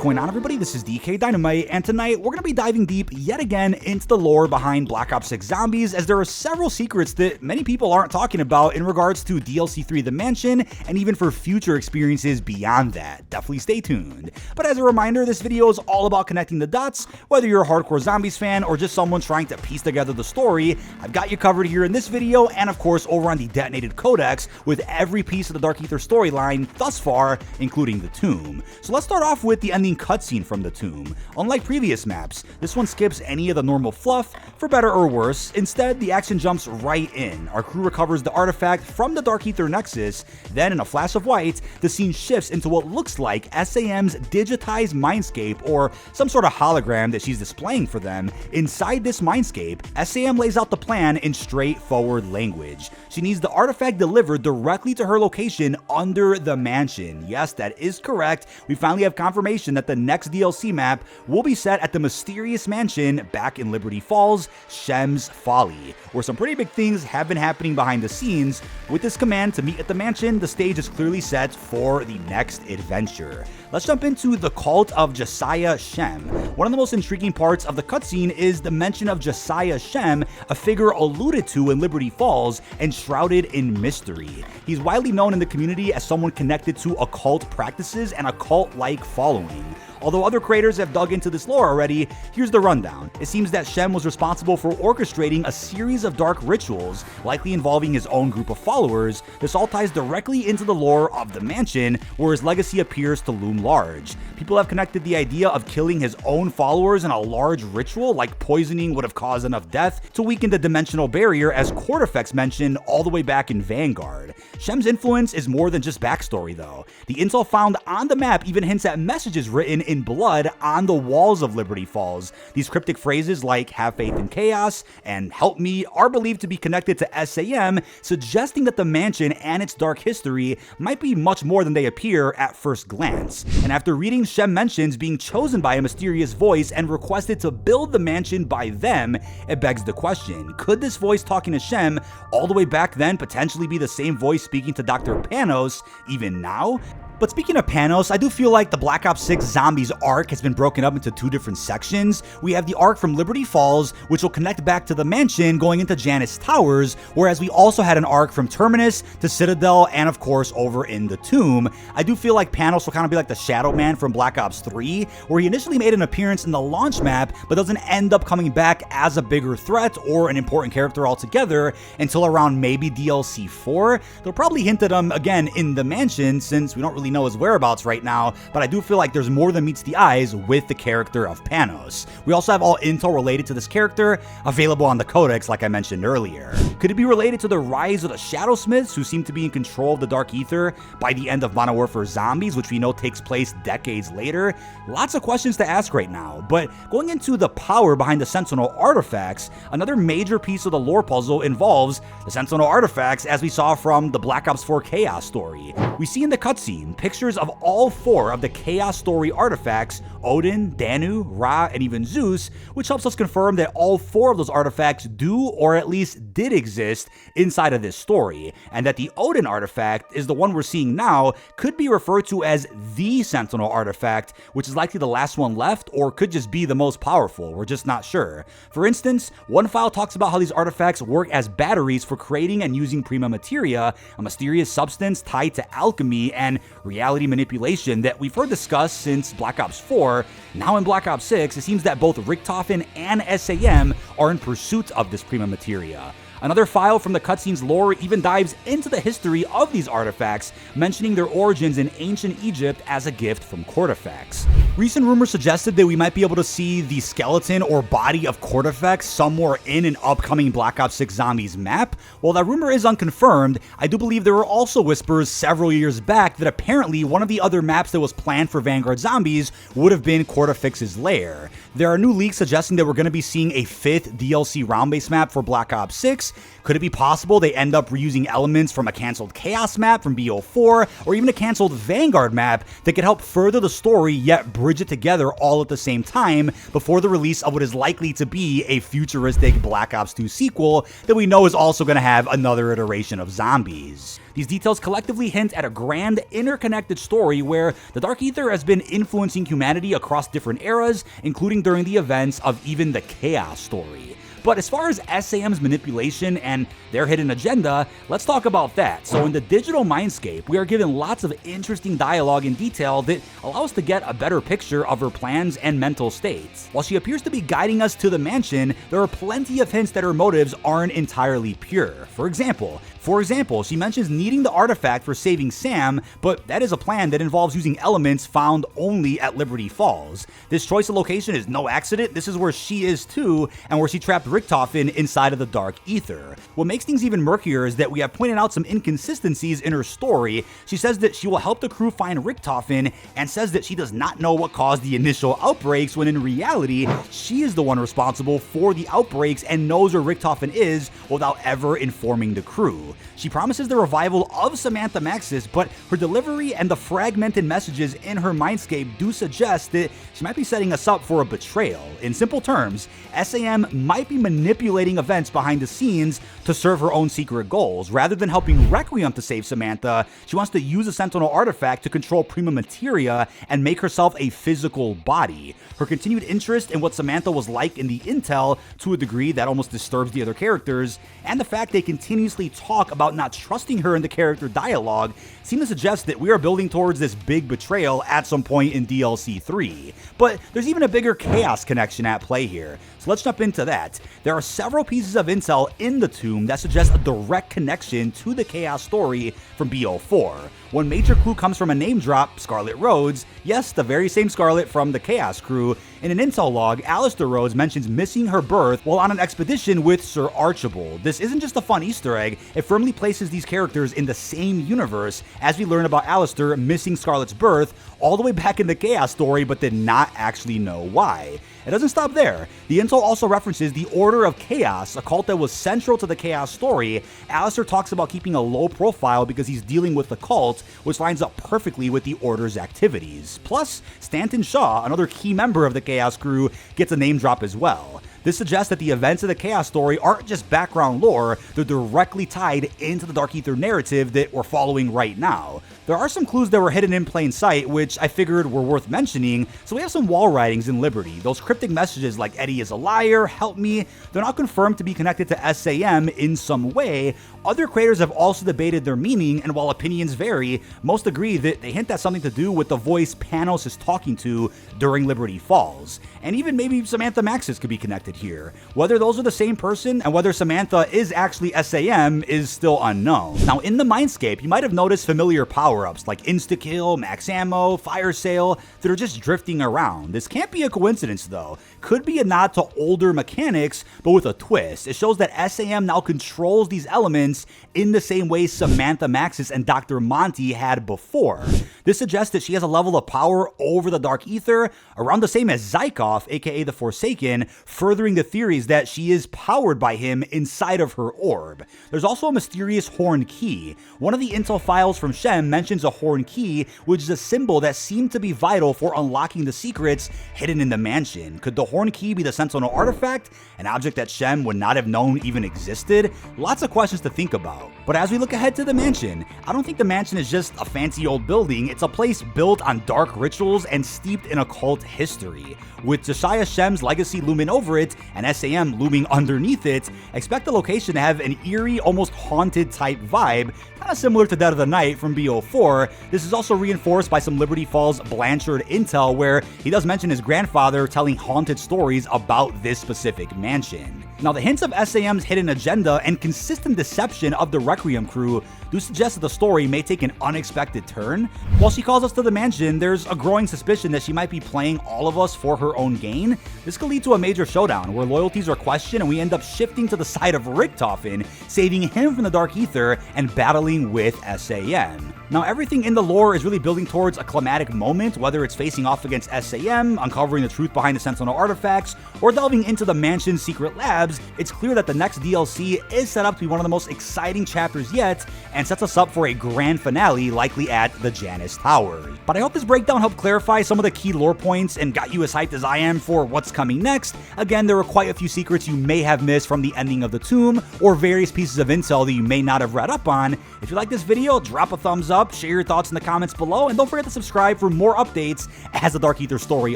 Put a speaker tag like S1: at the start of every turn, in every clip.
S1: going on, everybody? This is dkdynamite, and tonight we're going to be diving deep yet again into the lore behind Black Ops 6 Zombies, as there are several secrets that many people aren't talking about in regards to DLC 3 The Mansion, and even for future experiences beyond that. Definitely stay tuned. But as a reminder, this video is all about connecting the dots. Whether you're a hardcore Zombies fan or just someone trying to piece together the story, I've got you covered here in this video, and of course over on the Detonated Codex, with every piece of the Dark Aether storyline thus far, including the Tomb. So let's start off with the ending cutscene from the Tomb. Unlike previous maps, this one skips any of the normal fluff, for better or worse. Instead, the action jumps right in. Our crew recovers the artifact from the Dark Aether Nexus, then in a flash of white, the scene shifts into what looks like SAM's digitized mindscape, or some sort of hologram that she's displaying for them. Inside this mindscape, SAM lays out the plan in straightforward language. She needs the artifact delivered directly to her location under the mansion. Yes, that is correct. We finally have confirmation that the next DLC map will be set at the mysterious mansion back in Liberty Falls, Shem's Folly, where some pretty big things have been happening behind the scenes. With this command to meet at the mansion, the stage is clearly set for the next adventure. Let's jump into the cult of Josiah Shem. One of the most intriguing parts of the cutscene is the mention of Josiah Shem, a figure alluded to in Liberty Falls and shrouded in mystery. He's widely known in the community as someone connected to occult practices and a cult-like following. Although other creators have dug into this lore already, here's the rundown. It seems that Shem was responsible for orchestrating a series of dark rituals, likely involving his own group of followers. This all ties directly into the lore of the mansion, where his legacy appears to loom large. People have connected the idea of killing his own followers in a large ritual, like poisoning would have caused enough death to weaken the dimensional barrier, as Cortifex mentioned all the way back in Vanguard. Shem's influence is more than just backstory though. The intel found on the map even hints at messages written in blood on the walls of Liberty Falls. These cryptic phrases like "have faith in chaos" and "help me" are believed to be connected to SAM, suggesting that the mansion and its dark history might be much more than they appear at first glance. And after reading Shem mentions being chosen by a mysterious voice and requested to build the mansion by them, it begs the question, could this voice talking to Shem all the way back then potentially be the same voice speaking to Dr. Panos even now? But speaking of Panos, I do feel like the Black Ops 6 Zombies arc has been broken up into two different sections. We have the arc from Liberty Falls, which will connect back to the mansion going into Janus Towers, whereas we also had an arc from Terminus to Citadel and of course over in the Tomb. I do feel like Panos will kind of be like the Shadow Man from Black Ops 3, where he initially made an appearance in the launch map, but doesn't end up coming back as a bigger threat or an important character altogether until around maybe DLC 4. They'll probably hint at him again in the mansion, since we don't really know his whereabouts right now, but I do feel like there's more than meets the eyes with the character of Panos. We also have all intel related to this character available on the Codex, like I mentioned earlier. Could it be related to the rise of the Shadowsmiths, who seem to be in control of the Dark Aether by the end of Modern Warfare Zombies, which we know takes place decades later? Lots of questions to ask right now, but going into the power behind the Sentinel artifacts, another major piece of the lore puzzle involves the Sentinel artifacts, as we saw from the Black Ops 4 Chaos story. We see in the cutscene pictures of all four of the Chaos story artifacts: Odin, Danu, Ra, and even Zeus, which helps us confirm that all four of those artifacts do, or at least did, exist inside of this story, and that the Odin artifact is the one we're seeing now, could be referred to as the Sentinel artifact, which is likely the last one left, or could just be the most powerful. We're just not sure. For instance, one file talks about how these artifacts work as batteries for creating and using prima materia, a mysterious substance tied to alchemy and reality manipulation that we've heard discussed since Black Ops 4. Now in Black Ops 6, it seems that both Richtofen and SAM are in pursuit of this prima materia. Another file from the cutscene's lore even dives into the history of these artifacts, mentioning their origins in ancient Egypt as a gift from Cortifex. Recent rumors suggested that we might be able to see the skeleton or body of Cortifex somewhere in an upcoming Black Ops 6 Zombies map. While that rumor is unconfirmed, I do believe there were also whispers several years back that apparently one of the other maps that was planned for Vanguard Zombies would have been Cortifex's lair. There are new leaks suggesting that we're going to be seeing a 5th DLC round-based map for Black Ops 6. Could it be possible they end up reusing elements from a cancelled Chaos map from BO4, or even a cancelled Vanguard map that could help further the story yet bridge it together all at the same time before the release of what is likely to be a futuristic Black Ops 2 sequel that we know is also going to have another iteration of zombies. These details collectively hint at a grand, interconnected story where the Dark Ether has been influencing humanity across different eras, including during the events of even the Chaos story. But as far as SAM's manipulation and their hidden agenda, let's talk about that. So in the digital mindscape, we are given lots of interesting dialogue and detail that allow us to get a better picture of her plans and mental states. While she appears to be guiding us to the mansion, there are plenty of hints that her motives aren't entirely pure. For example, she mentions needing the artifact for saving Sam, but that is a plan that involves using elements found only at Liberty Falls. This choice of location is no accident. This is where she is too, and where she trapped Richtofen inside of the Dark Ether. What makes things even murkier is that we have pointed out some inconsistencies in her story. She says that she will help the crew find Richtofen, and says that she does not know what caused the initial outbreaks, when in reality, she is the one responsible for the outbreaks and knows where Richtofen is without ever informing the crew. She promises the revival of Samantha Maxis, but her delivery and the fragmented messages in her mindscape do suggest that she might be setting us up for a betrayal. In simple terms, SAM might be manipulating events behind the scenes to serve her own secret goals. Rather than helping Requiem to save Samantha, she wants to use a Sentinel artifact to control Prima Materia and make herself a physical body. Her continued interest in what Samantha was like in the intel, to a degree that almost disturbs the other characters, and the fact they continuously talk about not trusting her in the character dialogue, seem to suggest that we are building towards this big betrayal at some point in DLC 3. But there's even a bigger Chaos connection at play here, so let's jump into that. There are several pieces of intel in the tomb that suggest a direct connection to the Chaos story from BO4. One major clue comes from a name drop, Scarlet Rhodes, yes, the very same Scarlet from the Chaos crew. In an intel log, Alistair Rhodes mentions missing her birth while on an expedition with Sir Archibald. This isn't just a fun Easter egg, it firmly places these characters in the same universe, as we learn about Alistair missing Scarlet's birth all the way back in the Chaos story, but did not actually know why. It doesn't stop there. The intel also references the Order of Chaos, a cult that was central to the Chaos story. Alistair talks about keeping a low profile because he's dealing with the cult, which lines up perfectly with the Order's activities. Plus, Stanton Shaw, another key member of the Chaos crew, gets a name drop as well. This suggests that the events of the Chaos story aren't just background lore, they're directly tied into the Dark Ether narrative that we're following right now. There are some clues that were hidden in plain sight, which I figured were worth mentioning, so we have some wall writings in Liberty. Those cryptic messages like "Eddie is a liar," "help me," they're not confirmed to be connected to SAM in some way. Other creators have also debated their meaning, and while opinions vary, most agree that they hint at something to do with the voice Panos is talking to during Liberty Falls. And even maybe Samantha Maxis could be connected here. Whether those are the same person and whether Samantha is actually SAM is still unknown. Now, in the Mindscape, you might have noticed familiar power-ups like Insta-Kill, Max Ammo, Fire Sale that are just drifting around. This can't be a coincidence though. Could be a nod to older mechanics, but with a twist. It shows that SAM now controls these elements in the same way Samantha Maxis and Dr. Monty had before. This suggests that she has a level of power over the Dark Ether around the same as Zykov, aka the Forsaken, furthering the theories that she is powered by him inside of her orb. There's also a mysterious horn key. One of the intel files from Shem mentions a horn key, which is a symbol that seemed to be vital for unlocking the secrets hidden in the mansion. Could the horn key be the Sentinel artifact, an object that Shem would not have known even existed? Lots of questions to think about. But as we look ahead to the mansion, I don't think the mansion is just a fancy old building. It's a place built on dark rituals and steeped in occult history. With Josiah Shem's legacy looming over it and SAM looming underneath it, expect the location to have an eerie, almost haunted type vibe, kind of similar to Dead of the Night from BO4. This is also reinforced by some Liberty Falls Blanchard intel where he does mention his grandfather telling haunted stories about this specific mansion. Now, the hints of SAM's hidden agenda and consistent deception of the Requiem crew do suggest that the story may take an unexpected turn. While she calls us to the mansion, there's a growing suspicion that she might be playing all of us for her own gain. This could lead to a major showdown showdown where loyalties are questioned and we end up shifting to the side of Richtofen, saving him from the Dark Ether and battling with SAM. Now, everything in the lore is really building towards a climatic moment, whether it's facing off against SAM, uncovering the truth behind the Sentinel artifacts, or delving into the mansion's secret labs. It's clear that the next DLC is set up to be one of the most exciting chapters yet, and sets us up for a grand finale, likely at the Janus Towers. But I hope this breakdown helped clarify some of the key lore points and got you as hyped as I am for what's coming next. Again, there were quite a few secrets you may have missed from the ending of the tomb, or various pieces of intel that you may not have read up on. If you like this video, drop a thumbs up, share your thoughts in the comments below, and don't forget to subscribe for more updates as the Dark Ether story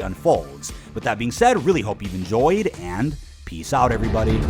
S1: unfolds. With that being said, really hope you've enjoyed, and peace out, everybody.